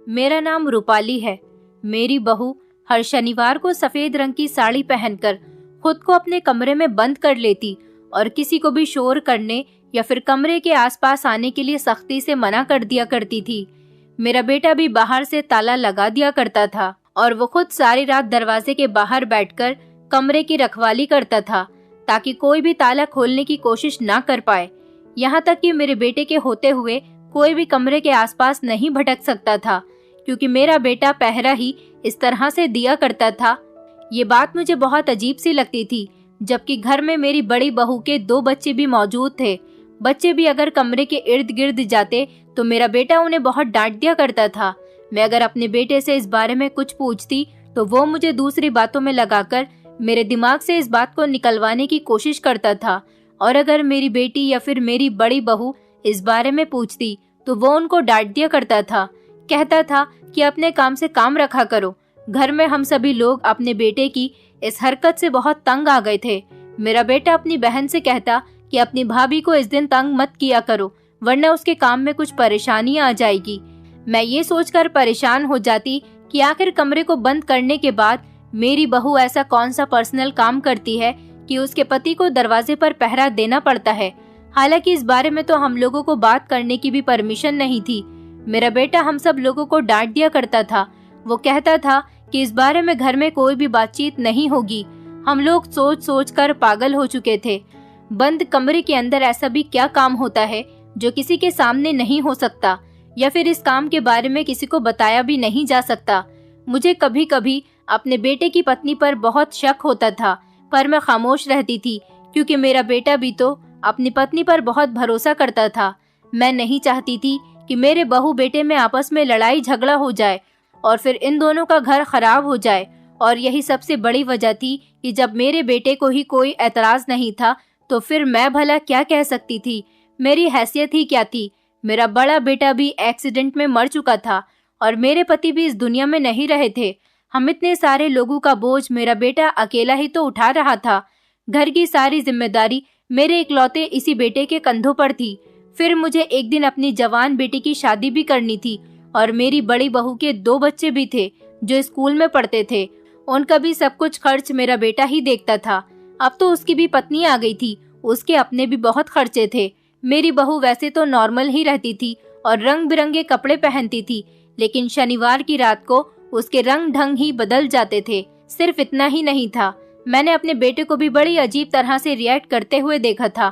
मेरा नाम रूपाली है। मेरी बहू हर शनिवार को सफेद रंग की साड़ी पहनकर खुद को अपने कमरे में बंद कर लेती और किसी को भी शोर करने या फिर कमरे के आसपास आने के लिए सख्ती से मना कर दिया करती थी। मेरा बेटा भी बाहर से ताला लगा दिया करता था और वो खुद सारी रात दरवाजे के बाहर बैठकर कमरे की रखवाली करता था ताकि कोई भी ताला खोलने की कोशिश ना कर पाए। यहाँ तक कि मेरे बेटे के होते हुए कोई भी कमरे के आसपास नहीं भटक सकता था, क्योंकि मेरा बेटा पहरा ही इस तरह से दिया करता था। ये बात मुझे बहुत अजीब सी लगती थी, जबकि घर में मेरी बड़ी बहू के 2 बच्चे भी मौजूद थे। बच्चे भी अगर कमरे के इर्द गिर्द जाते तो मेरा बेटा उन्हें बहुत डांट दिया करता था। मैं अगर अपने बेटे से इस बारे में कुछ पूछती तो वो मुझे दूसरी बातों में लगाकर मेरे दिमाग से इस बात को निकलवाने की कोशिश करता था, और अगर मेरी बेटी या फिर मेरी बड़ी बहू इस बारे में पूछती तो वो उनको डांट दिया करता था। कहता था कि अपने काम से काम रखा करो। घर में हम सभी लोग अपने बेटे की इस हरकत से बहुत तंग आ गए थे। मेरा बेटा अपनी बहन से कहता कि अपनी भाभी को इस दिन तंग मत किया करो, वरना उसके काम में कुछ परेशानी आ जाएगी। मैं ये सोचकर परेशान हो जाती कि आखिर कमरे को बंद करने के बाद मेरी बहू ऐसा कौन सा पर्सनल काम करती है कि उसके पति को दरवाजे पर पहरा देना पड़ता है। हालांकि इस बारे में तो हम लोगों को बात करने की भी परमिशन नहीं थी। मेरा बेटा हम सब लोगों को डांट दिया करता था। वो कहता था कि इस बारे में घर में कोई भी बातचीत नहीं होगी। हम लोग सोच सोच कर पागल हो चुके थे। बंद कमरे के अंदर ऐसा भी क्या काम होता है जो किसी के सामने नहीं हो सकता, या फिर इस काम के बारे में किसी को बताया भी नहीं जा सकता। मुझे कभी कभी अपने बेटे की पत्नी पर बहुत शक होता था, पर मैं खामोश रहती थी, क्योंकि मेरा बेटा भी तो अपनी पत्नी पर बहुत भरोसा करता था। मैं नहीं चाहती थी कि मेरे बहू बेटे में आपस में लड़ाई झगड़ा हो जाए और फिर इन दोनों का घर खराब हो जाए। और यही सबसे बड़ी वजह थी कि जब मेरे बेटे को ही कोई एतराज नहीं था तो फिर मैं भला क्या कह सकती थी। मेरी हैसियत ही क्या थी। मेरा बड़ा बेटा भी एक्सीडेंट में मर चुका था और मेरे पति भी इस दुनिया में नहीं रहे थे। हम इतने सारे लोगों का बोझ मेरा बेटा अकेला ही तो उठा रहा था। घर की सारी जिम्मेदारी मेरे इकलौते इसी बेटे के कंधों पर थी। फिर मुझे एक दिन अपनी जवान बेटी की शादी भी करनी थी और मेरी बड़ी बहू के 2 बच्चे भी थे जो स्कूल में पढ़ते थे। उनका भी सब कुछ खर्च मेरा बेटा ही देखता था। अब तो उसकी भी पत्नी आ गई थी, उसके अपने भी बहुत खर्चे थे। मेरी बहू वैसे तो नॉर्मल ही रहती थी और रंग बिरंगे कपड़े पहनती थी, लेकिन शनिवार की रात को उसके रंग ढंग ही बदल जाते थे। सिर्फ इतना ही नहीं था, मैंने अपने बेटे को भी बड़ी अजीब तरह से रिएक्ट करते हुए देखा था।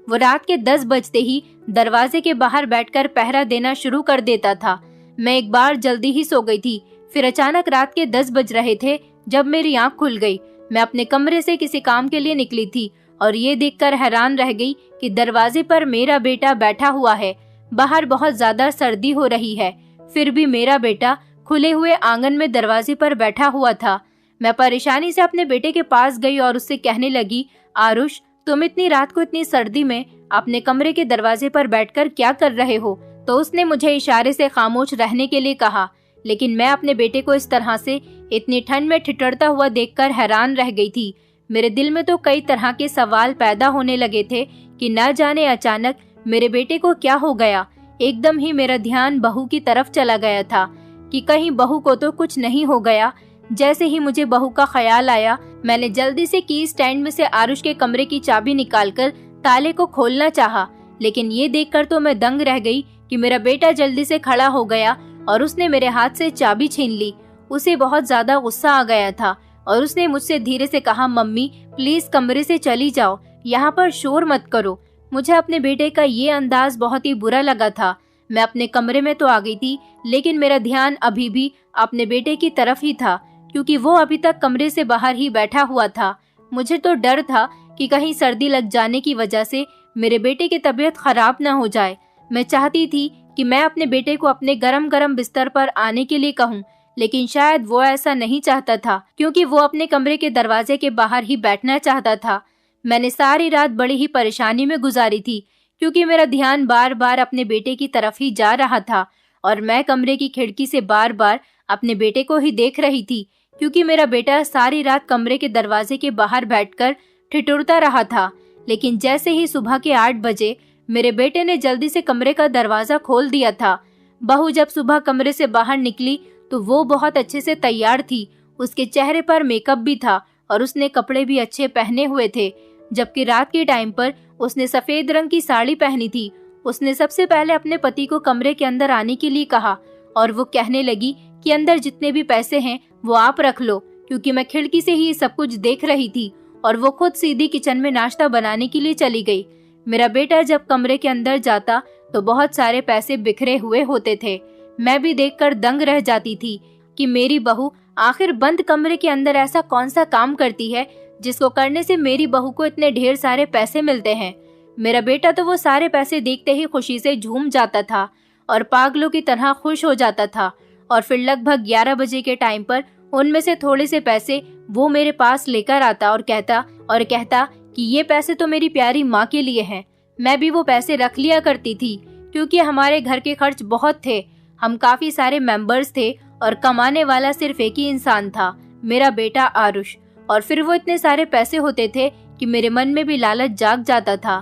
वो रात के 10 बजते ही दरवाजे के बाहर बैठकर पहरा देना शुरू कर देता था। मैं एक बार जल्दी ही सो गई थी। फिर अचानक रात के 10 बज रहे थे जब मेरी आंख खुल गई। मैं अपने कमरे से किसी काम के लिए निकली थी और ये देखकर हैरान रह गई कि दरवाजे पर मेरा बेटा बैठा हुआ है। बाहर बहुत ज्यादा सर्दी हो रही है, फिर भी मेरा बेटा खुले हुए आंगन में दरवाजे पर बैठा हुआ था। मैं परेशानी से अपने बेटे के पास गई और उससे कहने लगी, आरुष, तुम इतनी रात को इतनी सर्दी में अपने कमरे के दरवाजे पर बैठकर क्या कर रहे हो? तो उसने मुझे इशारे से खामोश रहने के लिए कहा, लेकिन मैं अपने बेटे को इस तरह से इतनी ठंड में ठिठुरता हुआ देखकर हैरान रह गई थी। मेरे दिल में तो कई तरह के सवाल पैदा होने लगे थे कि न जाने अचानक मेरे बेटे को क्या हो गया। एकदम ही मेरा ध्यान बहू की तरफ चला गया था कि कहीं बहू को तो कुछ नहीं हो गया। जैसे ही मुझे बहू का ख्याल आया, मैंने जल्दी से की स्टैंड में से आरुष के कमरे की चाबी निकालकर ताले को खोलना चाहा, लेकिन ये देखकर तो मैं दंग रह गई कि मेरा बेटा जल्दी से खड़ा हो गया और उसने मेरे हाथ से चाबी छीन ली। उसे बहुत ज्यादा गुस्सा आ गया था और उसने मुझसे धीरे से कहा, मम्मी प्लीज कमरे से चली जाओ, यहाँ पर शोर मत करो। मुझे अपने बेटे का ये अंदाज बहुत ही बुरा लगा था। मैं अपने कमरे में तो आ गई थी, लेकिन मेरा ध्यान अभी भी अपने बेटे की तरफ ही था, क्योंकि वो अभी तक कमरे से बाहर ही बैठा हुआ था। मुझे तो डर था कि कहीं सर्दी लग जाने की वजह से मेरे बेटे की तबीयत खराब न हो जाए। मैं चाहती थी कि मैं अपने बेटे को अपने गरम गरम बिस्तर पर आने के लिए कहूँ, लेकिन शायद वो ऐसा नहीं चाहता था, क्योंकि वो अपने कमरे के दरवाजे के बाहर ही बैठना चाहता था। मैंने सारी रात बड़ी ही परेशानी में गुजारी थी, क्योंकि मेरा ध्यान बार बार अपने बेटे की तरफ ही जा रहा था और मैं कमरे की खिड़की से बार बार अपने बेटे को ही देख रही थी, क्योंकि मेरा बेटा सारी रात कमरे के दरवाजे के बाहर बैठकर ठिठुरता रहा था। लेकिन जैसे ही सुबह के 8 बजे मेरे बेटे ने जल्दी से कमरे का दरवाजा खोल दिया था। बहू जब सुबह कमरे से बाहर निकली तो वो बहुत अच्छे से तैयार थी। उसके चेहरे पर मेकअप भी था और उसने कपड़े भी अच्छे पहने हुए थे, जबकि रात के टाइम पर उसने सफेद रंग की साड़ी पहनी थी। उसने सबसे पहले अपने पति को कमरे के अंदर आने के लिए कहा और वो कहने लगी कि अंदर जितने भी पैसे हैं वो आप रख लो, क्योंकि मैं खिड़की से ही सब कुछ देख रही थी। और वो खुद सीधी किचन में नाश्ता बनाने के लिए चली गई। मेरा बेटा जब कमरे के अंदर जाता तो बहुत सारे पैसे बिखरे हुए होते थे। मैं भी देखकर दंग रह जाती थी कि मेरी बहू आखिर बंद कमरे के अंदर ऐसा कौन सा काम करती है जिसको करने से मेरी बहू को इतने ढेर सारे पैसे मिलते हैं। मेरा बेटा तो वो सारे पैसे देखते ही खुशी से झूम जाता था और पागलों की तरह खुश हो जाता था। और फिर लगभग 11 बजे के टाइम पर उनमें से थोड़े से पैसे वो मेरे पास लेकर आता और कहता कि ये पैसे तो मेरी प्यारी माँ के लिए हैं। मैं भी वो पैसे रख लिया करती थी, क्योंकि हमारे घर के खर्च बहुत थे। हम काफी सारे मेंबर्स थे और कमाने वाला सिर्फ एक ही इंसान था, मेरा बेटा आरुष। और फिर वो इतने सारे पैसे होते थे कि मेरे मन में भी लालच जाग जाता था।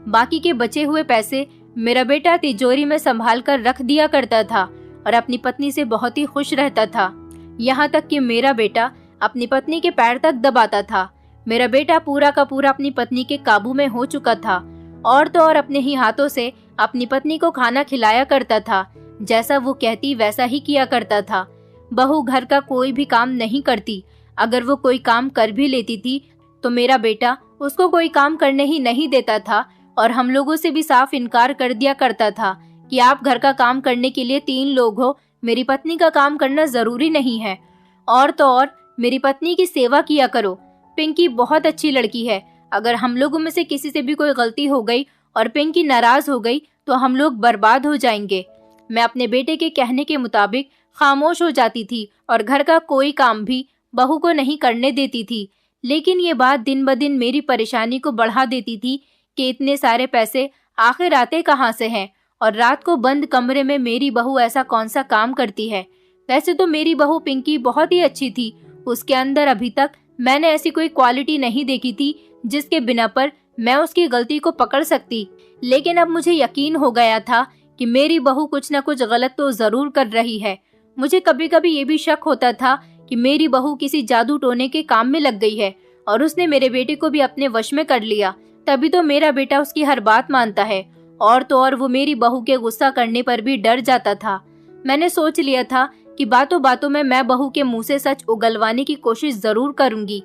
बाकी के बचे हुए पैसे मेरा बेटा तिजोरी में संभाल कर रख दिया करता था और अपनी पत्नी से बहुत ही खुश रहता था। यहाँ तक कि मेरा बेटा अपनी पत्नी के पैर तक दबाता था। मेरा बेटा पूरा का पूरा अपनी पत्नी के काबू में हो चुका था और तो और अपने ही हाथों से अपनी पत्नी को खाना खिलाया करता था। जैसा वो कहती वैसा ही किया करता था। बहू घर का कोई भी काम नहीं करती। अगर वो कोई काम कर भी लेती थी तो मेरा बेटा उसको कोई काम करने ही नहीं देता था और हम लोगों से भी साफ इनकार कर दिया करता था कि आप घर का काम करने के लिए 3 लोग हो, मेरी पत्नी का काम करना जरूरी नहीं है। और तो और मेरी पत्नी की सेवा किया करो। पिंकी बहुत अच्छी लड़की है। अगर हम लोगों में से किसी से भी कोई गलती हो गई और पिंकी नाराज हो गई तो हम लोग बर्बाद हो जाएंगे। मैं अपने बेटे के कहने के मुताबिक खामोश हो जाती थी और घर का कोई काम भी बहू को नहीं करने देती थी। लेकिन ये बात दिन ब दिन मेरी परेशानी को बढ़ा देती थी कि इतने सारे पैसे आखिर आते कहाँ से हैं और रात को बंद कमरे में मेरी बहू ऐसा कौन सा काम करती है। वैसे तो मेरी बहू पिंकी बहुत ही अच्छी थी। उसके अंदर अभी तक मैंने ऐसी कोई क्वालिटी नहीं देखी थी जिसके बिना पर मैं उसकी गलती को पकड़ सकती। लेकिन अब मुझे यकीन हो गया था कि मेरी बहू कुछ न कुछ गलत तो जरूर कर रही है। मुझे कभी कभी ये भी शक होता था कि मेरी बहू किसी जादू टोने के काम में लग गई है और उसने मेरे बेटे को भी अपने वश में कर लिया। तभी तो मेरा बेटा उसकी हर बात मानता है। और तो और वो मेरी बहू के गुस्सा करने पर भी डर जाता था। मैंने सोच लिया था कि बातों बातों में मैं बहू के मुंह से सच उगलवाने की कोशिश जरूर करूंगी।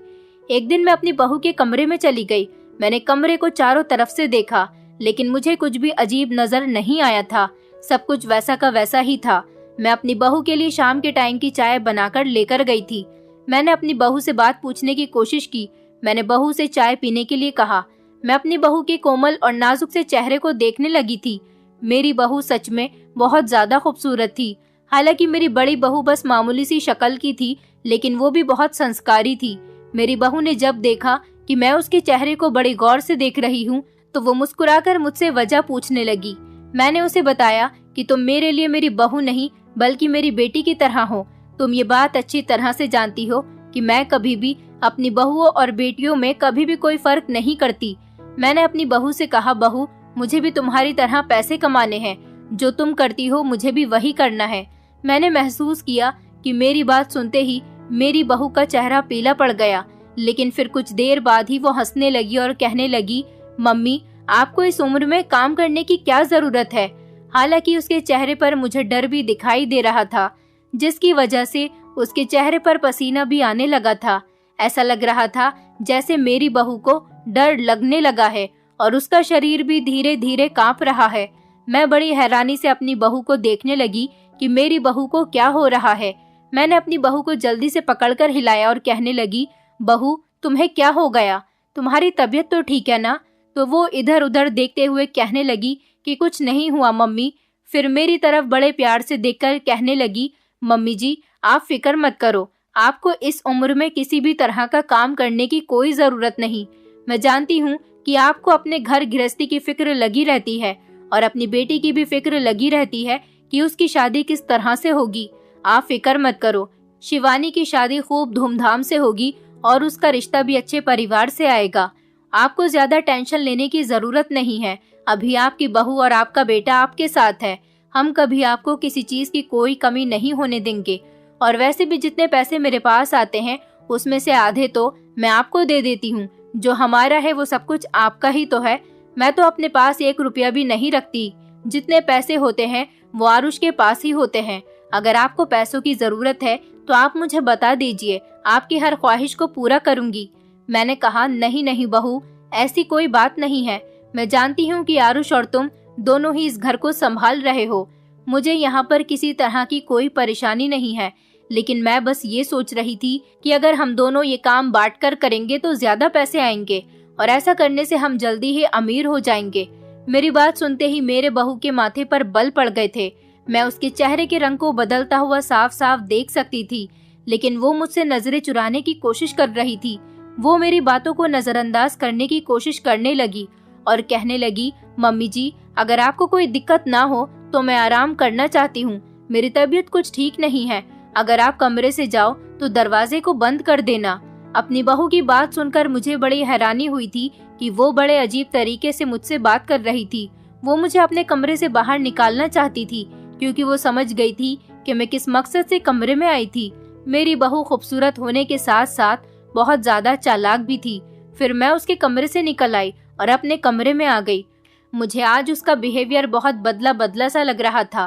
एक दिन मैं अपनी बहू के कमरे में चली गई। मैंने कमरे को चारों तरफ से देखा, लेकिन मुझे कुछ भी अजीब नजर नहीं आया था। सब कुछ वैसा का वैसा ही था। मैं अपनी बहू के लिए शाम के टाइम की चाय बनाकर लेकर गई थी। मैंने अपनी बहू से बात पूछने की कोशिश की। मैंने बहू से चाय पीने के लिए कहा। मैं अपनी बहू के कोमल और नाजुक से चेहरे को देखने लगी थी। मेरी बहू सच में बहुत ज्यादा खूबसूरत थी। हालांकि मेरी बड़ी बहू बस मामूली सी शक्ल की थी, लेकिन वो भी बहुत संस्कारी थी। मेरी बहू ने जब देखा कि मैं उसके चेहरे को बड़ी गौर से देख रही हूँ तो वो मुस्कुराकर मुझसे वजह पूछने लगी। मैंने उसे बताया कि तुम मेरे लिए मेरी बहू नहीं बल्कि मेरी बेटी की तरह हो। तुम ये बात अच्छी तरह से जानती हो कि मैं कभी भी अपनी बहुओं और बेटियों में कभी भी कोई फर्क नहीं करती। मैंने अपनी बहू से कहा, बहू मुझे भी तुम्हारी तरह पैसे कमाने हैं। जो तुम करती हो मुझे भी वही करना है। मैंने महसूस किया कि मेरी बात सुनते ही मेरी बहू का चेहरा पीला पड़ गया, लेकिन फिर कुछ देर बाद ही वो हंसने लगी और कहने लगी, मम्मी आपको इस उम्र में काम करने की क्या जरूरत है। हालांकि उसके चेहरे पर मुझे डर भी दिखाई दे रहा था, जिसकी वजह से उसके चेहरे पर पसीना भी आने लगा था। ऐसा लग रहा था जैसे मेरी बहू को डर लगने लगा है और उसका शरीर भी धीरे धीरे कांप रहा है। मैं बड़ी हैरानी से अपनी बहू को देखने लगी कि मेरी बहू को क्या हो रहा है। मैंने अपनी बहू को जल्दी से पकड़कर हिलाया और कहने लगी, बहू तुम्हें क्या हो गया, तुम्हारी तबीयत तो ठीक है ना। तो वो इधर उधर देखते हुए कहने लगी कि कुछ नहीं हुआ मम्मी। फिर मेरी तरफ बड़े प्यार से देखकर कहने लगी, मम्मी जी आप फिक्र मत करो, आपको इस उम्र में किसी भी तरह का काम करने की कोई जरूरत नहीं। मैं जानती हूँ कि आपको अपने घर गृहस्थी की फिक्र लगी रहती है और अपनी बेटी की भी फिक्र लगी रहती है कि उसकी शादी किस तरह से होगी। आप फिक्र मत करो, शिवानी की शादी खूब धूमधाम से होगी और उसका रिश्ता भी अच्छे परिवार से आएगा। आपको ज्यादा टेंशन लेने की जरूरत नहीं है। अभी आपकी बहू और आपका बेटा आपके साथ है। हम कभी आपको किसी चीज की कोई कमी नहीं होने देंगे। और वैसे भी जितने पैसे मेरे पास आते हैं उसमें से आधे तो मैं आपको दे देती हूँ। जो हमारा है वो सब कुछ आपका ही तो है। मैं तो अपने पास 1 रुपया भी नहीं रखती। जितने पैसे होते हैं वो आरुष के पास ही होते हैं। अगर आपको पैसों की जरूरत है तो आप मुझे बता दीजिए, आपकी हर ख्वाहिश को पूरा करूंगी। मैंने कहा, नहीं नहीं बहू, ऐसी कोई बात नहीं है। मैं जानती हूँ कि आरुष और तुम दोनों ही इस घर को संभाल रहे हो। मुझे यहाँ पर किसी तरह की कोई परेशानी नहीं है, लेकिन मैं बस ये सोच रही थी कि अगर हम दोनों ये काम बांटकर करेंगे तो ज्यादा पैसे आएंगे और ऐसा करने से हम जल्दी ही अमीर हो जाएंगे। मेरी बात सुनते ही मेरे बहू के माथे पर बल पड़ गए थे। मैं उसके चेहरे के रंग को बदलता हुआ साफ साफ देख सकती थी, लेकिन वो मुझसे नजरें चुराने की कोशिश कर रही थी। वो मेरी बातों को नजरअंदाज करने की कोशिश करने लगी और कहने लगी, मम्मी जी, अगर आपको कोई दिक्कत ना हो तो मैं आराम करना चाहती हूँ। मेरी तबीयत कुछ ठीक नहीं है। अगर आप कमरे से जाओ तो दरवाजे को बंद कर देना। अपनी बहू की बात सुनकर मुझे बड़ी हैरानी हुई थी कि वो बड़े अजीब तरीके से मुझसे बात कर रही थी। वो मुझे अपने कमरे से बाहर निकालना चाहती थी, क्योंकि वो समझ गई थी कि मैं किस मकसद से कमरे में आई थी। मेरी बहू खूबसूरत होने के साथ साथ बहुत ज्यादा चालाक भी थी। फिर मैं उसके कमरे से निकल आई और अपने कमरे में आ गई। मुझे आज उसका बिहेवियर बहुत बदला बदला सा लग रहा था।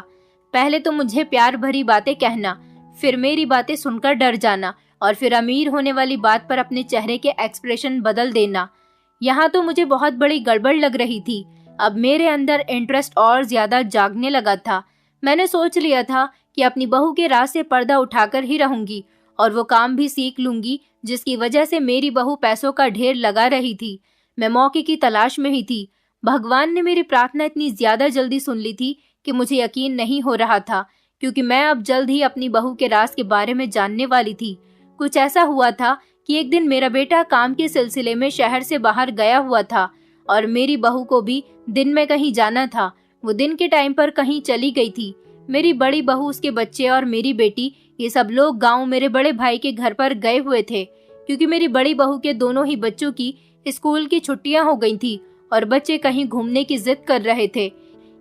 पहले तो मुझे प्यार भरी बातें कहना, फिर मेरी बातें सुनकर डर जाना और फिर अमीर होने वाली बात पर अपने चेहरे के एक्सप्रेशन बदल देना। यहाँ तो मुझे बहुत बड़ी गड़बड़ लग रही थी। अब मेरे अंदर इंटरेस्ट और ज्यादा जागने लगा था। मैंने सोच लिया था कि अपनी बहू के राज से पर्दा उठाकर ही रहूंगी और वो काम भी सीख लूंगी जिसकी वजह से मेरी बहू पैसों का ढेर लगा रही थी। मैं मौके की तलाश में ही थी। भगवान ने मेरी प्रार्थना इतनी ज्यादा जल्दी सुन ली थी कि मुझे यकीन नहीं हो रहा था, क्योंकि मैं अब जल्द ही अपनी बहू के राज के बारे में जानने वाली थी। कुछ ऐसा हुआ था कि एक दिन मेरा बेटा काम के सिलसिले में शहर से बाहर गया हुआ था और मेरी बहू को भी दिन में कहीं जाना था। वो दिन के टाइम पर कहीं चली गई थी। मेरी बड़ी बहू, उसके बच्चे और मेरी बेटी, ये सब लोग गांव मेरे बड़े भाई के घर पर गए हुए थे, क्योंकि मेरी बड़ी बहू के दोनों ही बच्चों की स्कूल की छुट्टियां हो गई थी और बच्चे कहीं घूमने की जिद कर रहे थे।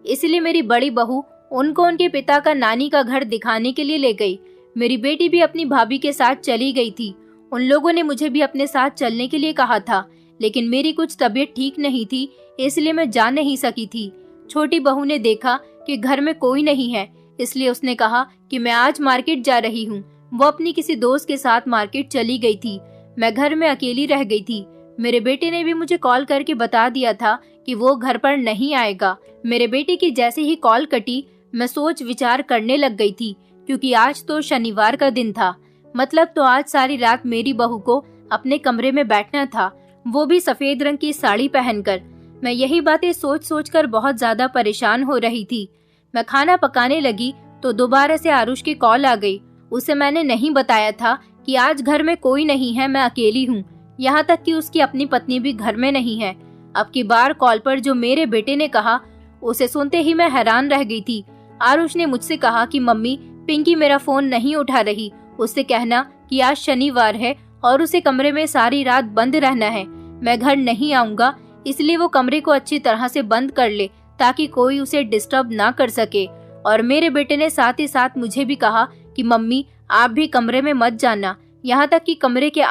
इसलिए मेरी बड़ी बहू उनको उनके पिता का नानी का घर दिखाने के लिए ले गई। मेरी बेटी भी अपनी भाभी के साथ चली गई थी। उन लोगों ने मुझे भी अपने साथ चलने के लिए कहा था, लेकिन मेरी कुछ तबीयत ठीक नहीं थी, इसलिए मैं जा नहीं सकी थी। छोटी बहू ने देखा कि घर में कोई नहीं है, इसलिए उसने कहा कि मैं आज मार्केट जा रही हूँ। वो अपनी किसी दोस्त के साथ मार्केट चली गई थी। मैं घर में अकेली रह गई थी। मेरे बेटे ने भी मुझे कॉल करके बता दिया था कि वो घर पर नहीं आएगा। मेरे बेटे की जैसे ही कॉल कटी, मैं सोच विचार करने लग गई थी, क्योंकि आज तो शनिवार का दिन था। मतलब तो आज सारी रात मेरी बहू को अपने कमरे में बैठना था, वो भी सफेद रंग की साड़ी पहनकर। मैं यही बातें सोच सोच कर बहुत ज्यादा परेशान हो रही थी। मैं खाना पकाने लगी तो दोबारा से आरुष की कॉल आ गई। उसे मैंने नहीं बताया था कि आज घर में कोई नहीं है, मैं अकेली हूँ। यहाँ तक कि उसकी अपनी पत्नी भी घर में नहीं है। अब की बार कॉल पर जो मेरे बेटे ने कहा, उसे सुनते ही मैं हैरान रह गई थी। आरुष ने मुझसे कहा कि मम्मी, पिंकी मेरा फोन नहीं उठा रही, उससे कहना कि आज शनिवार है और उसे कमरे में सारी रात बंद रहना है। मैं घर नहीं आऊंगा, इसलिए वो कमरे को अच्छी तरह से बंद कर ले ताकि कोई उसे डिस्टर्ब ना कर सके। और मेरे बेटे ने साथ ही साथ मुझे भी कहा कि मम्मी, आप भी कमरे में मत जाना, यहाँ तक कि कमरे के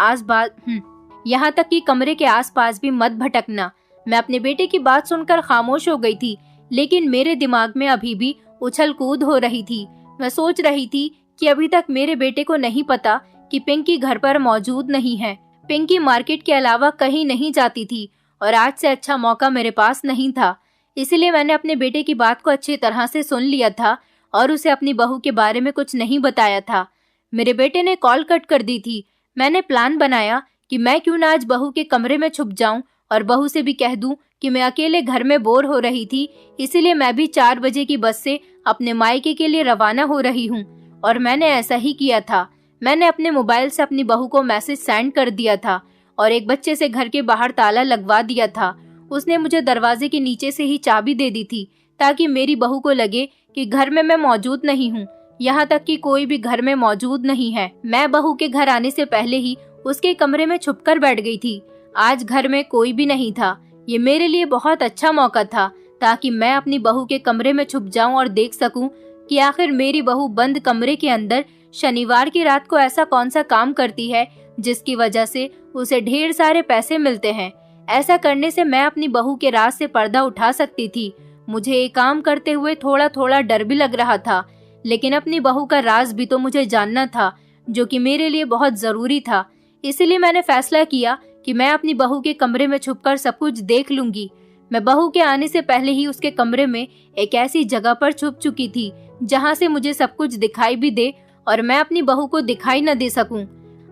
आसपास भी मत भटकना। मैं अपने बेटे की बात सुनकर खामोश हो गई थी, लेकिन मेरे दिमाग में अभी भी उछल कूद हो रही थी। मैं सोच रही थी कि अभी तक मेरे बेटे को नहीं पता कि पिंकी घर पर मौजूद नहीं है। पिंकी मार्केट के अलावा कहीं नहीं जाती थी और आज से अच्छा मौका मेरे पास नहीं था। इसलिए मैंने अपने बेटे की बात को अच्छी तरह से सुन लिया था और उसे अपनी बहू के बारे में कुछ नहीं बताया था। मेरे बेटे ने कॉल कट कर दी थी। मैंने प्लान बनाया कि मैं क्यों ना आज बहू के कमरे में छुप जाऊं और बहू से भी कह दूं कि मैं अकेले घर में बोर हो रही थी, इसीलिए मैं भी 4 बजे की बस से अपने मायके के लिए रवाना हो रही हूँ। और मैंने ऐसा ही किया था। मैंने अपने मोबाइल से अपनी बहू को मैसेज सेंड कर दिया था और एक बच्चे से घर के बाहर ताला लगवा दिया था। उसने मुझे दरवाजे के नीचे से ही चाबी दे दी थी ताकि मेरी बहू को लगे कि घर में मैं मौजूद नहीं हूँ। यहाँ तक कि कोई भी घर में मौजूद नहीं है। मैं बहू के घर आने से पहले ही उसके कमरे में छुपकर बैठ गई थी। आज घर में कोई भी नहीं था। ये मेरे लिए बहुत अच्छा मौका था ताकि मैं अपनी बहू के कमरे में छुप जाऊं और देख सकूं कि आखिर मेरी बहू बंद कमरे के अंदर शनिवार की रात को ऐसा कौन सा काम करती है जिसकी वजह से उसे ढेर सारे पैसे मिलते हैं। ऐसा करने से मैं अपनी बहू के राज से पर्दा उठा सकती थी। मुझे ये काम करते हुए थोड़ा थोड़ा डर भी लग रहा था, लेकिन अपनी बहू का राज भी तो मुझे जानना था, जो कि मेरे लिए बहुत जरूरी था। इसलिए मैंने फैसला किया कि मैं अपनी बहू के कमरे में छुपकर सब कुछ देख लूंगी। मैं बहू के आने से पहले ही उसके कमरे में एक ऐसी जगह पर छुप चुकी थी जहां से मुझे सब कुछ दिखाई भी दे और मैं अपनी बहू को दिखाई न दे सकूं।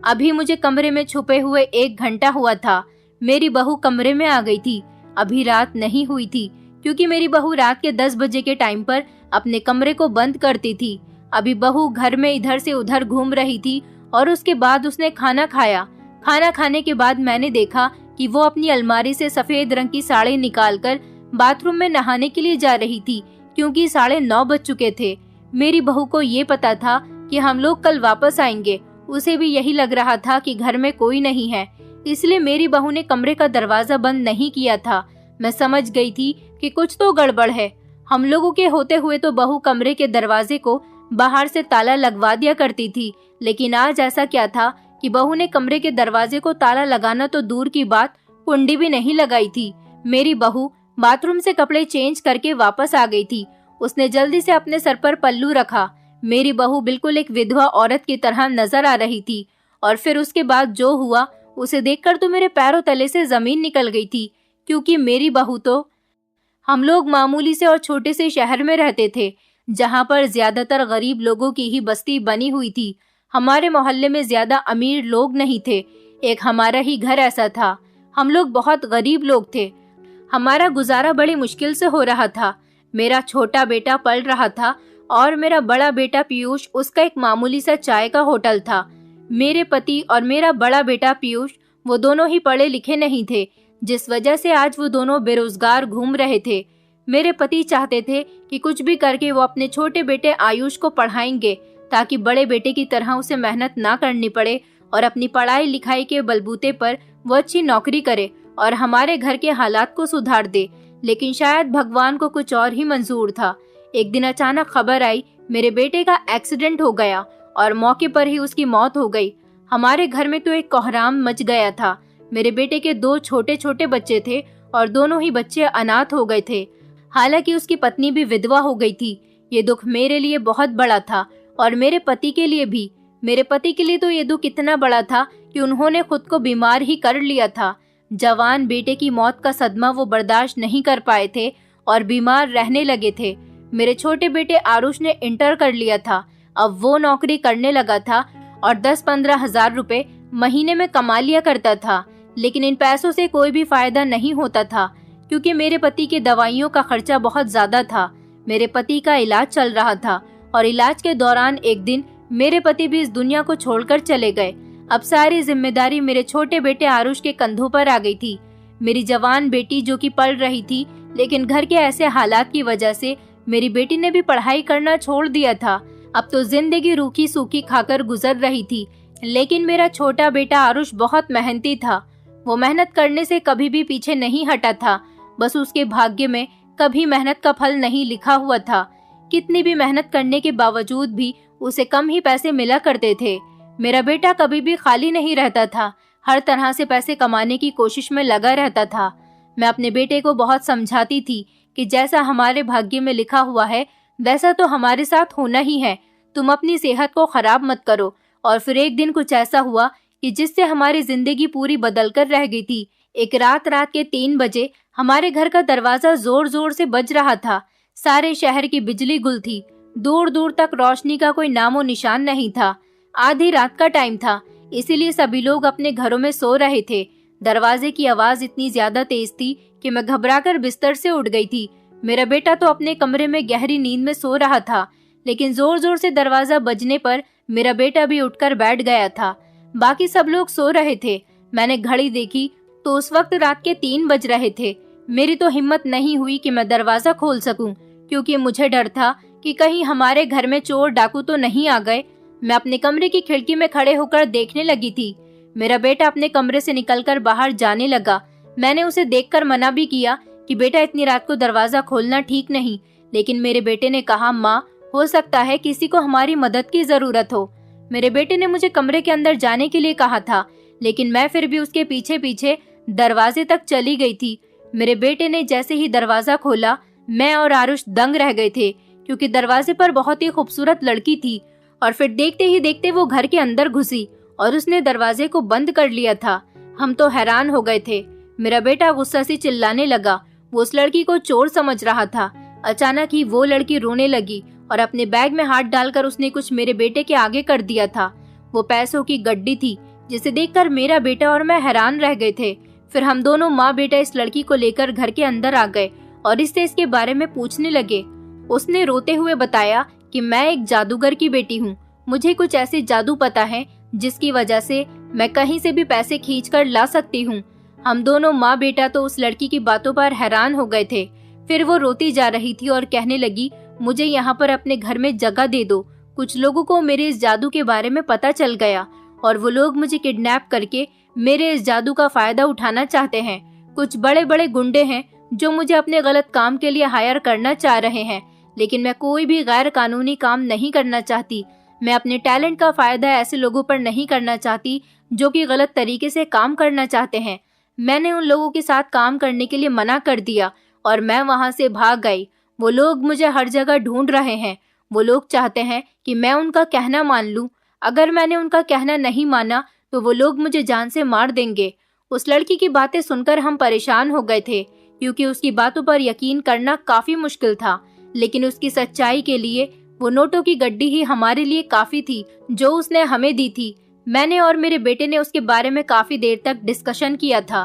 अभी मुझे कमरे में छुपे हुए 1 घंटा हुआ था। मेरी बहू कमरे में आ गई थी। अभी रात नहीं हुई थी, क्योंकि मेरी बहू रात के 10 बजे के टाइम पर अपने कमरे को बंद करती थी। अभी बहू घर में इधर से उधर घूम रही थी और उसके बाद उसने खाना खाया। खाना खाने के बाद मैंने देखा कि वो अपनी अलमारी से सफेद रंग की साड़ी निकालकर बाथरूम में नहाने के लिए जा रही थी, क्योंकि 9:30 बज चुके थे। मेरी बहू को ये पता था कि हम लोग कल वापस आएंगे। उसे भी यही लग रहा था कि घर में कोई नहीं है, इसलिए मेरी बहू ने कमरे का दरवाजा बंद नहीं किया था। मैं समझ गई थी कि कुछ तो गड़बड़ है। हम लोगों के होते हुए तो बहू कमरे के दरवाजे को बाहर से ताला लगवा दिया करती थी, लेकिन आज ऐसा क्या था कि बहू ने कमरे के दरवाजे को ताला लगाना तो दूर की बात, कुंडी भी नहीं लगाई थी। मेरी बहू बाथरूम से कपड़े चेंज करके वापस आ गई थी। उसने जल्दी से अपने सर पर पल्लू रखा। मेरी बहू बिल्कुल एक विधवा औरत की तरह नजर आ रही थी। और फिर उसके बाद जो हुआ उसे देखकर तो मेरे पैरों तले से जमीन निकल गई थी, क्योंकि मेरी बहू तो हम लोग मामूली से और छोटे से शहर में रहते थे, जहां पर ज्यादातर गरीब लोगों की ही बस्ती बनी हुई थी। हमारे मोहल्ले में ज्यादा अमीर लोग नहीं थे। एक हमारा ही घर ऐसा था। हम लोग बहुत गरीब लोग थे। हमारा गुजारा बड़ी मुश्किल से हो रहा था। मेरा छोटा बेटा पल रहा था और मेरा बड़ा बेटा पीयूष, उसका एक मामूली सा चाय का होटल था। मेरे पति और मेरा बड़ा बेटा पीयूष, वो दोनों ही पढ़े लिखे नहीं थे, जिस वजह से आज वो दोनों बेरोजगार घूम रहे थे। मेरे पति चाहते थे कि कुछ भी करके वो अपने छोटे बेटे आयुष को पढ़ाएंगे, ताकि बड़े बेटे की तरह उसे मेहनत ना करनी पड़े और अपनी पढ़ाई लिखाई के बलबूते पर वो अच्छी नौकरी करे और हमारे घर के हालात को सुधार दे। लेकिन शायद भगवान को कुछ और ही मंजूर था। एक दिन अचानक खबर आई, मेरे बेटे का एक्सीडेंट हो गया और मौके पर ही उसकी मौत हो गई। हमारे घर में तो एक कोहराम मच गया था। मेरे बेटे के 2 छोटे छोटे बच्चे थे और दोनों ही बच्चे अनाथ हो गए थे। हालांकि उसकी पत्नी भी विधवा हो गई थी। ये दुख मेरे लिए बहुत बड़ा था और मेरे पति के लिए भी। मेरे पति के लिए तो ये दुख इतना बड़ा था कि उन्होंने खुद को बीमार ही कर लिया था। जवान बेटे की मौत का सदमा वो बर्दाश्त नहीं कर पाए थे और बीमार रहने लगे थे। मेरे छोटे बेटे आरुष ने इंटर कर लिया था। अब वो नौकरी करने लगा था और 10-15 हजार रुपए महीने में कमा लिया करता था। लेकिन इन पैसों से कोई भी फायदा नहीं होता था, क्योंकि मेरे पति के दवाइयों का खर्चा बहुत ज्यादा था। मेरे पति का इलाज चल रहा था और इलाज के दौरान एक दिन मेरे पति भी इस दुनिया को छोड़कर चले गए। अब सारी जिम्मेदारी मेरे छोटे बेटे आरुष के कंधों पर आ गई थी। मेरी जवान बेटी जो कि पढ़ रही थी, लेकिन घर के ऐसे हालात की वजह से मेरी बेटी ने भी पढ़ाई करना छोड़ दिया था। अब तो जिंदगी रूखी सूखी खाकर गुजर रही थी। लेकिन मेरा छोटा बेटा आरुष बहुत मेहनती था। वो मेहनत करने से कभी भी पीछे नहीं हटा था। बस उसके भाग्य में कभी मेहनत का फल नहीं लिखा हुआ था। कितनी भी मेहनत करने के बावजूद भी उसे कम ही पैसे मिला करते थे। मेरा बेटा कभी भी खाली नहीं रहता था, हर तरह से पैसे कमाने की कोशिश में लगा रहता था। मैं अपने बेटे को बहुत समझाती थी कि जैसा हमारे भाग्य में लिखा हुआ है वैसा तो हमारे साथ होना ही है। तुम अपनी सेहत को खराब मत करो। और फिर एक दिन कुछ ऐसा हुआ कि जिससे हमारी जिंदगी पूरी बदल कर रह गई थी। एक रात के 3 बजे हमारे घर का दरवाजा जोर जोर से बज रहा था। सारे शहर की बिजली गुल थी। दूर दूर तक रोशनी का कोई नामो निशान नहीं था। आधी रात का टाइम था, इसीलिए सभी लोग अपने घरों में सो रहे थे। दरवाजे की आवाज इतनी ज्यादा तेज थी कि मैं घबराकर बिस्तर से उठ गई थी। मेरा बेटा तो अपने कमरे में गहरी नींद में सो रहा था, लेकिन जोर जोर से दरवाजा बजने पर मेरा बेटा भी उठकर बैठ गया था। बाकी सब लोग सो रहे थे। मैंने घड़ी देखी तो उस वक्त रात के 3 बज रहे थे। मेरी तो हिम्मत नहीं हुई कि मैं दरवाजा खोल सकूं, क्योंकि मुझे डर था कि कहीं हमारे घर में चोर डाकू तो नहीं आ गए। मैं अपने कमरे की खिड़की में खड़े होकर देखने लगी थी। मेरा बेटा अपने कमरे से निकलकर बाहर जाने लगा। मैंने उसे देखकर मना भी किया कि बेटा इतनी रात को दरवाजा खोलना ठीक नहीं, लेकिन मेरे बेटे ने कहा माँ, हो सकता है किसी को हमारी मदद की जरूरत हो। मेरे बेटे ने मुझे कमरे के अंदर जाने के लिए कहा था, लेकिन मैं फिर भी उसके पीछे पीछे दरवाजे तक चली गई थी। मेरे बेटे ने जैसे ही दरवाजा खोला, मैं और आरुष दंग रह गए थे, क्योंकि दरवाजे पर बहुत ही खूबसूरत लड़की थी। और फिर देखते ही देखते वो घर के अंदर घुसी और उसने दरवाजे को बंद कर लिया था। हम तो हैरान हो गए थे। मेरा बेटा गुस्सा से चिल्लाने लगा। वो उस लड़की को चोर समझ रहा था। अचानक ही वो लड़की रोने लगी और अपने बैग में हाथ डालकर उसने कुछ मेरे बेटे के आगे कर दिया था। वो पैसों की गड्डी थी, जिसे देखकर मेरा बेटा और मैं हैरान रह गए थे। फिर हम दोनों माँ बेटा इस लड़की को लेकर घर के अंदर आ गए और इससे इसके बारे में पूछने लगे। उसने रोते हुए बताया कि मैं एक जादूगर की बेटी हूँ। मुझे कुछ ऐसे जादू पता है जिसकी वजह से मैं कहीं से भी पैसे खींच कर ला सकती हूँ। हम दोनों माँ बेटा तो उस लड़की की बातों पर हैरान हो गए थे। फिर वो रोती जा रही थी और कहने लगी, मुझे यहाँ पर अपने घर में जगह दे दो। कुछ लोगों को मेरे इस जादू के बारे में पता चल गया और वो लोग मुझे किडनैप करके मेरे इस जादू का फायदा उठाना चाहते हैं। कुछ बड़े बड़े गुंडे हैं जो मुझे अपने गलत काम के लिए हायर करना चाह रहे हैं, लेकिन मैं कोई भी गैर कानूनी काम नहीं करना चाहती। मैं अपने टैलेंट का फायदा ऐसे लोगों पर नहीं करना चाहती जो कि गलत तरीके से काम करना चाहते हैं। मैंने उन लोगों के साथ काम करने के लिए मना कर दिया और मैं वहां से भाग गई। वो लोग मुझे हर जगह ढूंढ रहे हैं। वो लोग चाहते हैं कि मैं उनका कहना मान लूं। अगर मैंने उनका कहना नहीं माना तो वो लोग मुझे जान से मार देंगे। उस लड़की की बातें सुनकर हम परेशान हो गए थे, क्योंकि उसकी बातों पर यकीन करना काफी मुश्किल था, लेकिन उसकी सच्चाई के लिए वो नोटों की गड्डी ही हमारे लिए काफी थी जो उसने हमें दी थी। मैंने और मेरे बेटे ने उसके बारे में काफी देर तक डिस्कशन किया था,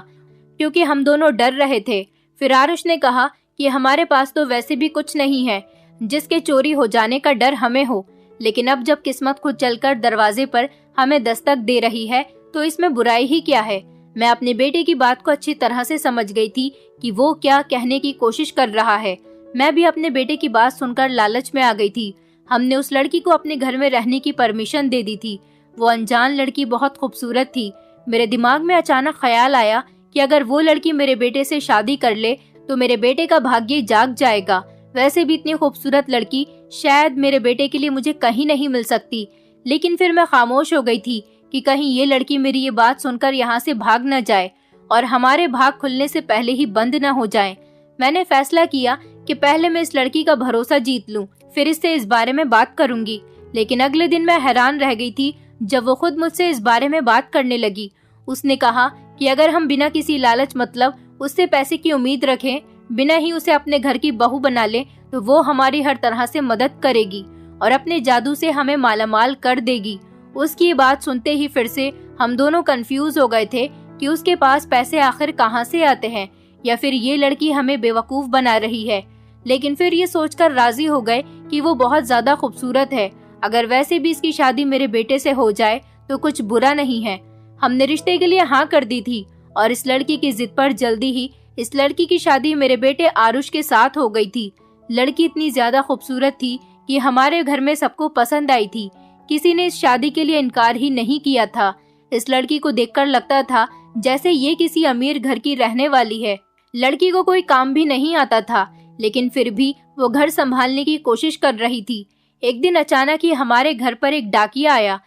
क्योंकि हम दोनों डर रहे थे। फिर आरुष ने कहा कि हमारे पास तो वैसे भी कुछ नहीं है जिसके चोरी हो जाने का डर हमें हो, लेकिन अब जब किस्मत खुद चलकर दरवाजे पर हमें दस्तक दे रही है तो इसमें बुराई ही क्या है। मैं अपने बेटे की बात को अच्छी तरह से समझ गई थी कि वो क्या कहने की कोशिश कर रहा है। मैं भी अपने बेटे की बात सुनकर लालच में आ गई थी। हमने उस लड़की को अपने घर में रहने की परमिशन दे दी थी। वो अनजान लड़की बहुत खूबसूरत थी। मेरे दिमाग में अचानक ख्याल आया कि अगर वो लड़की मेरे बेटे से शादी कर ले तो मेरे बेटे का भाग्य जाग जाएगा। वैसे भी इतनी खूबसूरत लड़की शायद मेरे बेटे के लिए मुझे कहीं नहीं मिल सकती। लेकिन फिर मैं खामोश हो गई थी कि कहीं ये लड़की मेरी ये बात सुनकर यहाँ से भाग न जाए और हमारे भाग खुलने से पहले ही बंद न हो जाए। मैंने फैसला किया कि पहले मैं इस लड़की का भरोसा जीत लूं, फिर इससे इस बारे में बात करूंगी। लेकिन अगले दिन मैं हैरान रह गई थी जब वो खुद मुझसे इस बारे में बात करने लगी। उसने कहा कि अगर हम बिना किसी लालच मतलब उससे पैसे की उम्मीद रखें, बिना ही उसे अपने घर की बहू बना ले, तो वो हमारी हर तरह से मदद करेगी और अपने जादू से हमें मालामाल कर देगी। उसकी ये बात सुनते ही फिर से हम दोनों कंफ्यूज हो गए थे कि उसके पास पैसे आखिर कहाँ से आते हैं, या फिर ये लड़की हमें बेवकूफ बना रही है। लेकिन फिर ये सोचकर राजी हो गए कि वो बहुत ज्यादा खूबसूरत है। अगर वैसे भी इसकी शादी मेरे बेटे से हो जाए तो कुछ बुरा नहीं है। हमने रिश्ते के लिए हाँ कर दी थी और इस लड़की की जिद पर जल्दी ही इस लड़की की शादी मेरे बेटे आरुष के साथ हो गई थी। लड़की इतनी ज्यादा खूबसूरत थी कि हमारे घर में सबको पसंद आई थी। किसी ने इस शादी के लिए इनकार ही नहीं किया था। इस लड़की को देखकर लगता था जैसे ये किसी अमीर घर की रहने वाली है। लड़की को कोई काम भी नहीं आता था, लेकिन फिर भी वो घर संभालने की कोशिश कर रही थी। एक दिन अचानक ही हमारे घर पर एक डाकिया आया,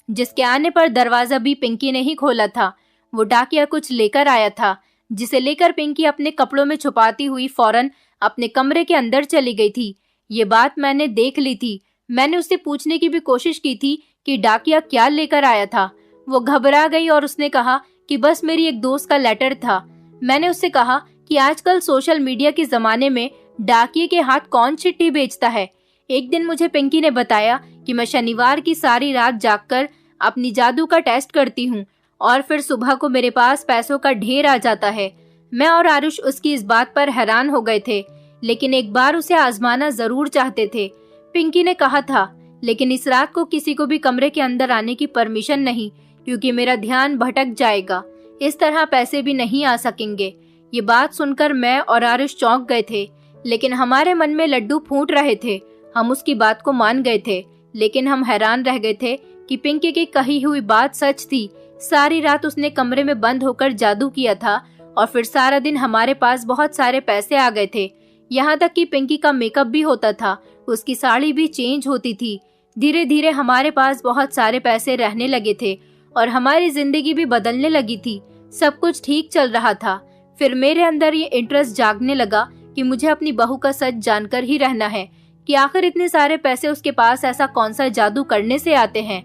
जिसके आने पर दरवाजा भी पिंकी ने ही खोला था। वो डाकिया कुछ लेकर आया था, जिसे लेकर पिंकी अपने कपड़ों में छुपाती हुई फौरन अपने कमरे के अंदर चली गई थी। ये बात मैंने देख ली थी। मैंने उससे पूछने की भी कोशिश की थी कि डाकिया क्या लेकर आया था। वो घबरा गई और उसने कहा कि बस मेरी एक दोस्त का लेटर था। मैंने उससे कहा कि आजकल सोशल मीडिया के जमाने में डाकिये के हाथ कौन चिट्ठी भेजता है। एक दिन मुझे पिंकी ने बताया कि मैं शनिवार की सारी रात जागकर अपनी जादू का टेस्ट करती हूँ और फिर सुबह को मेरे पास पैसों का ढेर आ जाता है। मैं और आरुष उसकी इस बात पर हैरान हो गए थे, लेकिन एक बार उसे आजमाना जरूर चाहते थे। पिंकी ने कहा था, लेकिन इस रात को किसी को भी कमरे के अंदर आने की परमिशन नहीं, क्योंकि मेरा ध्यान भटक जाएगा। इस तरह पैसे भी नहीं आ सकेंगे। ये बात सुनकर मैं और आरुष चौंक गए थे, लेकिन हमारे मन में लड्डू फूट रहे थे। हम उसकी बात को मान गए थे, लेकिन हम हैरान रह गए थे कि पिंकी की कही हुई बात सच थी। सारी रात उसने कमरे में बंद होकर जादू किया था और फिर सारा दिन हमारे पास बहुत सारे पैसे आ गए थे। यहाँ तक कि पिंकी का मेकअप भी होता था, उसकी साड़ी भी चेंज होती थी। धीरे धीरे हमारे पास बहुत सारे पैसे रहने लगे थे और हमारी जिंदगी भी बदलने लगी थी। सब कुछ ठीक चल रहा था। फिर मेरे अंदर ये इंटरेस्ट जागने लगा कि मुझे अपनी बहू का सच जानकर ही रहना है कि आखिर इतने सारे पैसे उसके पास ऐसा कौन सा जादू करने से आते हैं।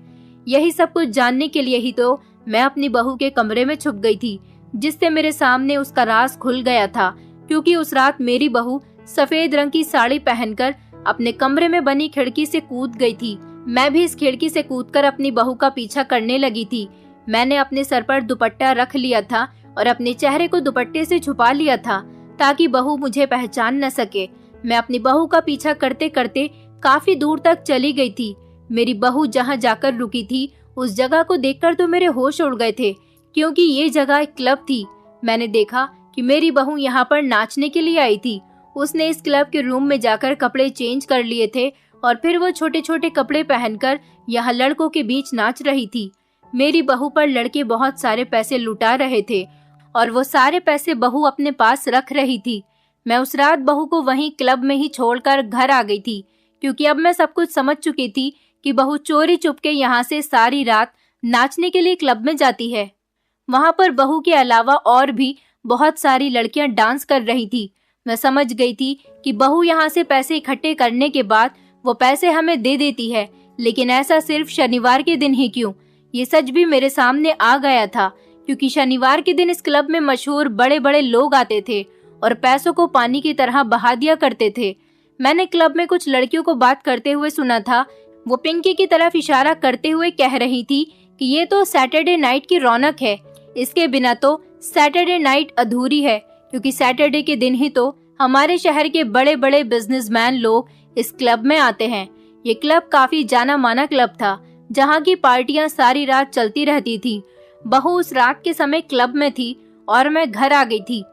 यही सब कुछ जानने के लिए ही तो मैं अपनी बहू के कमरे में छुप गई थी, जिससे मेरे सामने उसका राज खुल गया था। क्योंकि उस रात मेरी बहू सफेद रंग की साड़ी पहनकर अपने कमरे में बनी खिड़की से कूद गई थी। मैं भी इस खिड़की से कूदकर अपनी बहू का पीछा करने लगी थी। मैंने अपने सर पर दुपट्टा रख लिया था और अपने चेहरे को दुपट्टे से छुपा लिया था ताकि बहू मुझे पहचान न सके। मैं अपनी बहू का पीछा करते करते काफी दूर तक चली गई थी। मेरी बहू जहाँ जाकर रुकी थी उस जगह को देखकर तो मेरे होश उड़ गए थे, क्योंकि ये जगह एक क्लब थी। मैंने देखा कि मेरी बहू यहाँ पर नाचने के लिए आई थी। उसने इस क्लब के रूम में जाकर कपड़े चेंज कर लिए थे और फिर वो छोटे छोटे कपड़े पहनकर यहाँ लड़कों के बीच नाच रही थी। मेरी बहू पर लड़के बहुत सारे पैसे लुटा रहे थे और वो सारे पैसे बहू अपने पास रख रही थी। मैं उस रात बहू को वहीं क्लब में ही छोड़कर घर आ गई थी, क्योंकि अब मैं सब कुछ समझ चुकी थी कि बहू चोरी चुपके यहाँ से सारी रात नाचने के लिए क्लब में जाती है। वहाँ पर बहू के अलावा और भी बहुत सारी लड़कियां डांस कर रही थी। मैं समझ गई थी कि बहू यहाँ से पैसे इकट्ठे करने के बाद वो पैसे हमें दे देती है, लेकिन ऐसा सिर्फ शनिवार के दिन ही क्यों? ये सच भी मेरे सामने आ गया था, क्योंकि शनिवार के दिन इस क्लब में मशहूर बड़े बड़े लोग आते थे और पैसों को पानी की तरह बहा दिया करते थे। मैंने क्लब में कुछ लड़कियों को बात करते हुए सुना था। वो पिंकी की तरफ इशारा करते हुए कह रही थी कि ये तो सैटरडे नाइट की रौनक है, इसके बिना तो सैटरडे नाइट अधूरी है, क्योंकि सैटरडे के दिन ही तो हमारे शहर के बड़े बड़े बिजनेसमैन लोग इस क्लब में आते हैं। ये क्लब काफी जाना माना क्लब था, जहाँ की पार्टियां सारी रात चलती रहती थी। बहू उस रात के समय क्लब में थी और मैं घर आ गई थी,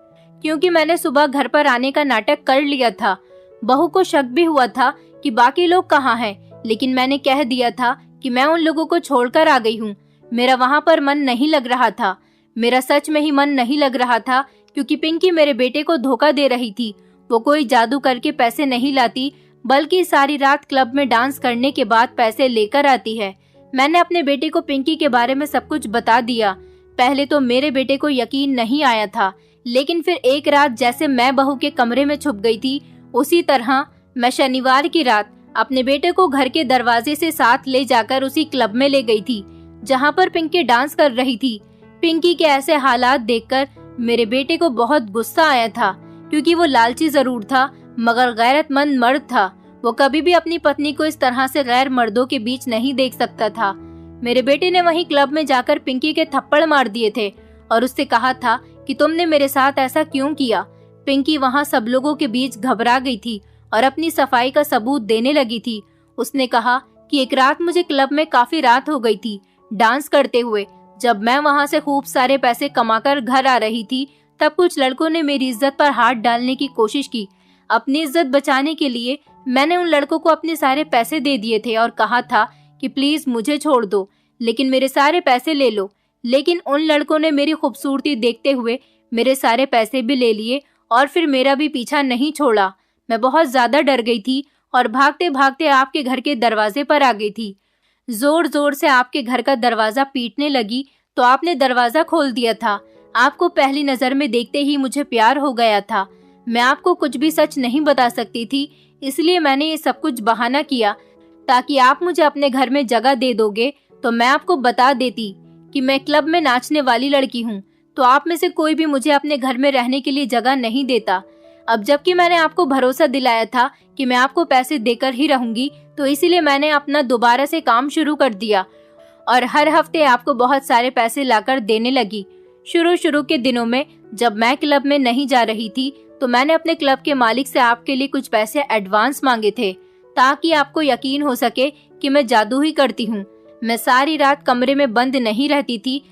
क्योंकि मैंने सुबह घर पर आने का नाटक कर लिया था। बहू को शक भी हुआ था कि बाकी लोग कहाँ हैं, लेकिन मैंने कह दिया था कि मैं उन लोगों को छोड़कर आ गई हूँ। मेरा वहाँ पर मन नहीं लग रहा था। मेरा सच में ही मन नहीं लग रहा था, क्योंकि पिंकी मेरे बेटे को धोखा दे रही थी। वो कोई जादू करके पैसे नहीं लाती, बल्कि सारी रात क्लब में डांस करने के बाद पैसे लेकर आती है। मैंने अपने बेटे को पिंकी के बारे में सब कुछ बता दिया। पहले तो मेरे बेटे को यकीन नहीं आया था, लेकिन फिर एक रात जैसे मैं बहू के कमरे में छुप गई थी, उसी तरह मैं शनिवार की रात अपने बेटे को घर के दरवाजे से साथ ले जाकर उसी क्लब में ले गई थी, जहाँ पर पिंकी डांस कर रही थी। पिंकी के ऐसे हालात देखकर मेरे बेटे को बहुत गुस्सा आया था, क्योंकि वो लालची जरूर था मगर गैरतमंद मर्द था। वो कभी भी अपनी पत्नी को इस तरह से गैर मर्दों के बीच नहीं देख सकता था। मेरे बेटे ने वहीं क्लब में जाकर पिंकी के थप्पड़ मार दिए थे और उससे कहा था कि तुमने मेरे साथ ऐसा क्यों किया। पिंकी वहाँ सब लोगों के बीच घबरा गई थी और अपनी सफाई का सबूत देने लगी थी। उसने कहा कि एक रात मुझे क्लब में काफी रात हो गई थी डांस करते हुए। जब मैं वहाँ से खूब सारे पैसे कमाकर घर आ रही थी, तब कुछ लड़कों ने मेरी इज्जत पर हाथ डालने की कोशिश की। अपनी इज्जत बचाने के लिए मैंने उन लड़कों को अपने सारे पैसे दे दिए थे और कहा था कि प्लीज मुझे छोड़ दो, लेकिन मेरे सारे पैसे ले लो। लेकिन उन लड़कों ने मेरी खूबसूरती देखते हुए मेरे सारे पैसे भी ले लिए और फिर मेरा भी पीछा नहीं छोड़ा। मैं बहुत ज्यादा डर गई थी और भागते भागते आपके घर के दरवाजे पर आ गई थी। जोर जोर से आपके घर का दरवाजा पीटने लगी तो आपने दरवाजा खोल दिया था। आपको पहली नजर में देखते ही मुझे प्यार हो गया था। मैं आपको कुछ भी सच नहीं बता सकती थी, इसलिए मैंने ये सब कुछ बहाना किया ताकि आप मुझे अपने घर में जगह दे दोगे तो मैं आपको बता देती कि मैं क्लब में नाचने वाली लड़की हूँ, तो आप में से कोई भी मुझे अपने घर में रहने के लिए जगह नहीं देता। अब जबकि मैंने आपको भरोसा दिलाया था कि मैं आपको पैसे देकर ही रहूंगी, तो इसीलिए मैंने अपना दोबारा से काम शुरू कर दिया और हर हफ्ते आपको बहुत सारे पैसे लाकर देने लगी। शुरू के दिनों में जब मैं क्लब में नहीं जा रही थी, तो मैंने अपने क्लब के मालिक से आपके लिए कुछ पैसे एडवांस मांगे थे, ताकि आपको यकीन हो सके कि मैं जादू ही करती हूँ। मैं सारी रात कमरे में बंद नहीं रहती थी,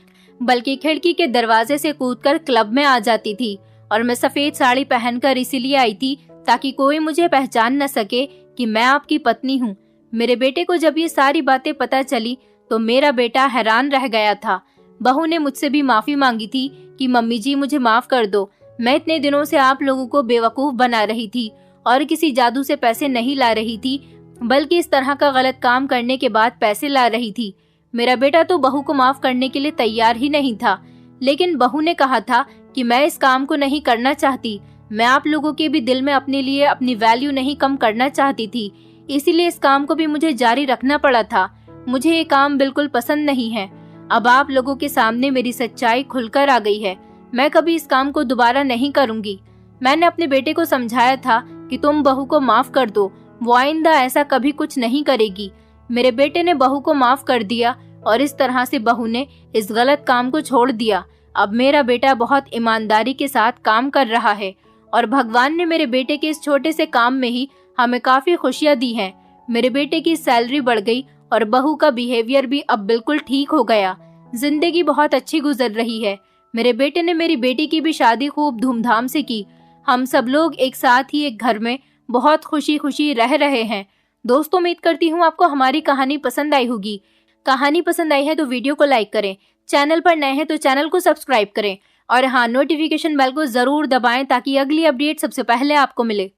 बल्कि खिड़की के दरवाजे से कूदकर क्लब में आ जाती थी। और मैं सफेद साड़ी पहनकर इसीलिए आई थी ताकि कोई मुझे पहचान न सके कि मैं आपकी पत्नी हूँ। मेरे बेटे को जब ये सारी बातें पता चली तो मेरा बेटा हैरान रह गया था। बहू ने मुझसे भी माफी मांगी थी कि मम्मी जी मुझे माफ कर दो, मैं इतने दिनों से आप लोगों को बेवकूफ बना रही थी और किसी जादू से पैसे नहीं ला रही थी, बल्कि इस तरह का गलत काम करने के बाद पैसे ला रही थी। मेरा बेटा तो बहू को माफ करने के लिए तैयार ही नहीं था, लेकिन बहू ने कहा था कि मैं इस काम को नहीं करना चाहती। मैं आप लोगों के भी दिल में अपने लिए अपनी वैल्यू नहीं कम करना चाहती थी, इसीलिए इस काम को भी मुझे जारी रखना पड़ा था। मुझे ये काम बिल्कुल पसंद नहीं है। अब आप लोगों के सामने मेरी सच्चाई खुलकर आ गई है। मैं कभी इस काम को दोबारा नहीं करूंगी। मैंने अपने बेटे को समझाया था कि तुम बहू को माफ कर दो, वो आइंदा ऐसा कभी कुछ नहीं करेगी। मेरे बेटे ने बहू को माफ कर दिया और इस तरह से बहू ने इस गलत काम को छोड़ दिया। अब मेरा बेटा बहुत ईमानदारी के साथ काम कर रहा है और भगवान ने मेरे बेटे के इस छोटे से काम में ही हमें काफी खुशियां दी हैं। मेरे बेटे की सैलरी बढ़ गई और बहू का बिहेवियर भी अब बिल्कुल ठीक हो गया। जिंदगी बहुत अच्छी गुजर रही है। मेरे बेटे ने मेरी बेटी की भी शादी खूब धूमधाम से की। हम सब लोग एक साथ ही एक घर में बहुत खुशी खुशी रह रहे हैं। दोस्तों, उम्मीद करती हूँ आपको हमारी कहानी पसंद आई होगी। कहानी पसंद आई है तो वीडियो को लाइक करें, चैनल पर नए हैं तो चैनल को सब्सक्राइब करें और हाँ, नोटिफिकेशन बेल को जरूर दबाएं ताकि अगली अपडेट सबसे पहले आपको मिले।